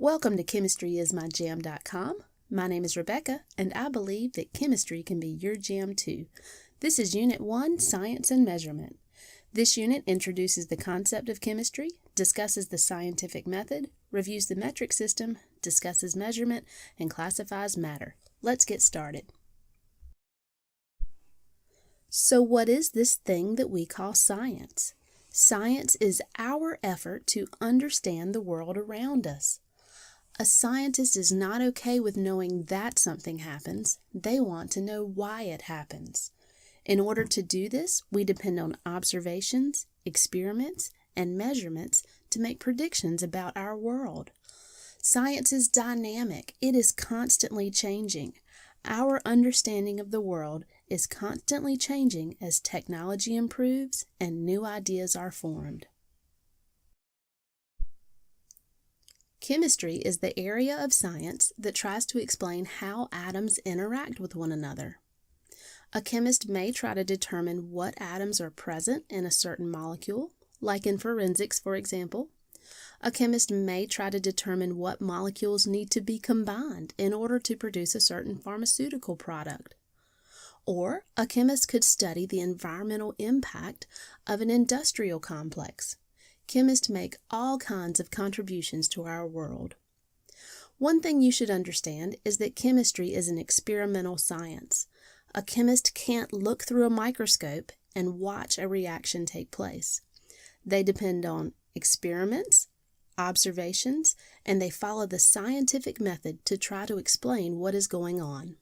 Welcome to ChemistryIsMyJam.com. My name is Rebecca, and I believe that chemistry can be your jam too. This is Unit 1, Science and Measurement. This unit introduces the concept of chemistry, discusses the scientific method, reviews the metric system, discusses measurement, and classifies matter. Let's get started. So what is this thing that we call science? Science is our effort to understand the world around us. A scientist is not okay with knowing that something happens. They want to know why it happens. In order to do this, we depend on observations, experiments, and measurements to make predictions about our world. Science is dynamic. It is constantly changing. Our understanding of the world is constantly changing as technology improves and new ideas are formed. Chemistry is the area of science that tries to explain how atoms interact with one another. A chemist may try to determine what atoms are present in a certain molecule, like in forensics, for example. A chemist may try to determine what molecules need to be combined in order to produce a certain pharmaceutical product. Or a chemist could study the environmental impact of an industrial complex. Chemists make all kinds of contributions to our world. One thing you should understand is that chemistry is an experimental science. A chemist can't look through a microscope and watch a reaction take place. They depend on experiments, observations, and they follow the scientific method to try to explain what is going on.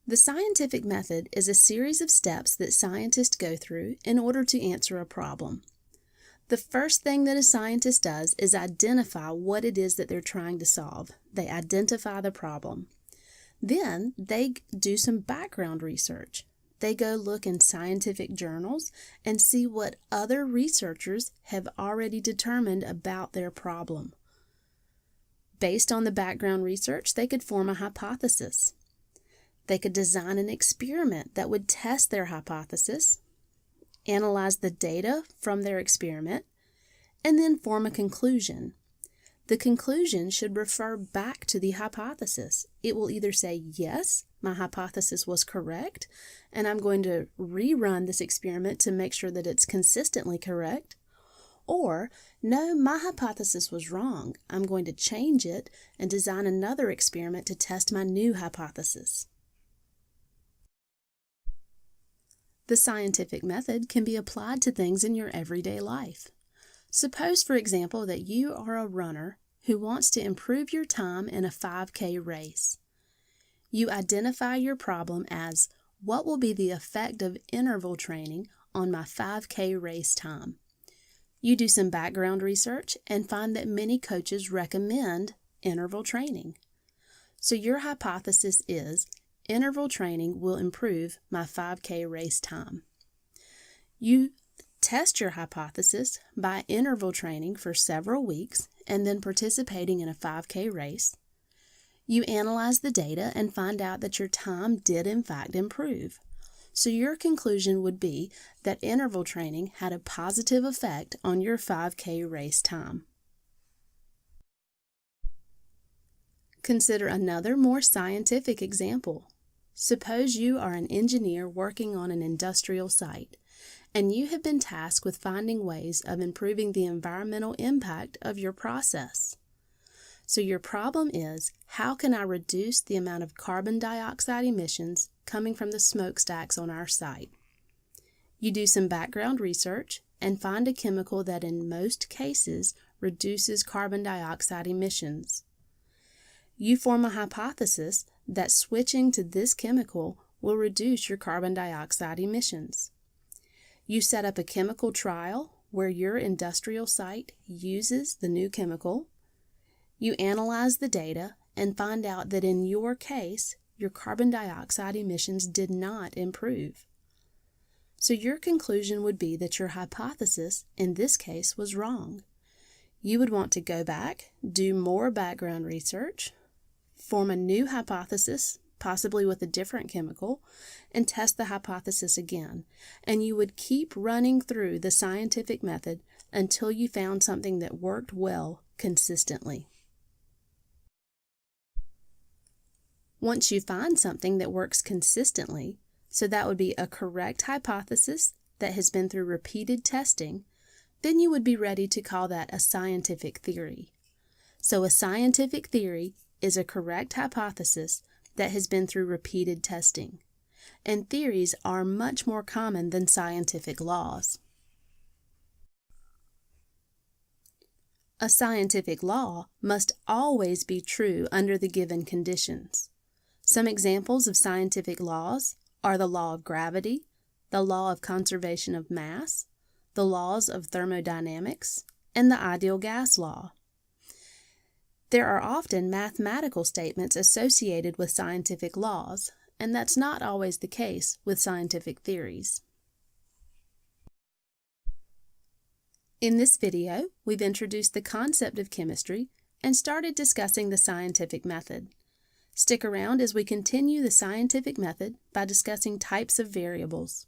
The scientific method is a series of steps that scientists go through in order to answer a problem. The first thing that a scientist does is identify what it is that they're trying to solve. They identify the problem. Then they do some background research. They go look in scientific journals and see what other researchers have already determined about their problem. Based on the background research, they could form a hypothesis. They could design an experiment that would test their hypothesis, analyze the data from their experiment, and then form a conclusion. The conclusion should refer back to the hypothesis. It will either say, yes, my hypothesis was correct, and I'm going to rerun this experiment to make sure that it's consistently correct, or, no, my hypothesis was wrong. I'm going to change it and design another experiment to test my new hypothesis. The scientific method can be applied to things in your everyday life. Suppose, for example, that you are a runner who wants to improve your time in a 5K race. You identify your problem as, what will be the effect of interval training on my 5K race time? You do some background research and find that many coaches recommend interval training. So your hypothesis is, interval training will improve my 5K race time. You test your hypothesis by interval training for several weeks and then participating in a 5K race. You analyze the data and find out that your time did in fact improve. So your conclusion would be that interval training had a positive effect on your 5K race time. Consider another more scientific example. Suppose you are an engineer working on an industrial site, and you have been tasked with finding ways of improving the environmental impact of your process. So your problem is, how can I reduce the amount of carbon dioxide emissions coming from the smokestacks on our site? You do some background research and find a chemical that in most cases reduces carbon dioxide emissions. You form a hypothesis that switching to this chemical will reduce your carbon dioxide emissions. You set up a chemical trial where your industrial site uses the new chemical. You analyze the data and find out that in your case, your carbon dioxide emissions did not improve. So your conclusion would be that your hypothesis in this case was wrong. You would want to go back, do more background research, form a new hypothesis, possibly with a different chemical, and test the hypothesis again. And you would keep running through the scientific method until you found something that worked well consistently. Once you find something that works consistently, so that would be a correct hypothesis that has been through repeated testing, then you would be ready to call that a scientific theory. So a scientific theory is a correct hypothesis that has been through repeated testing. And theories are much more common than scientific laws. A scientific law must always be true under the given conditions. Some examples of scientific laws are the law of gravity, the law of conservation of mass, the laws of thermodynamics, and the ideal gas law. There are often mathematical statements associated with scientific laws, and that's not always the case with scientific theories. In this video, we've introduced the concept of chemistry and started discussing the scientific method. Stick around as we continue the scientific method by discussing types of variables.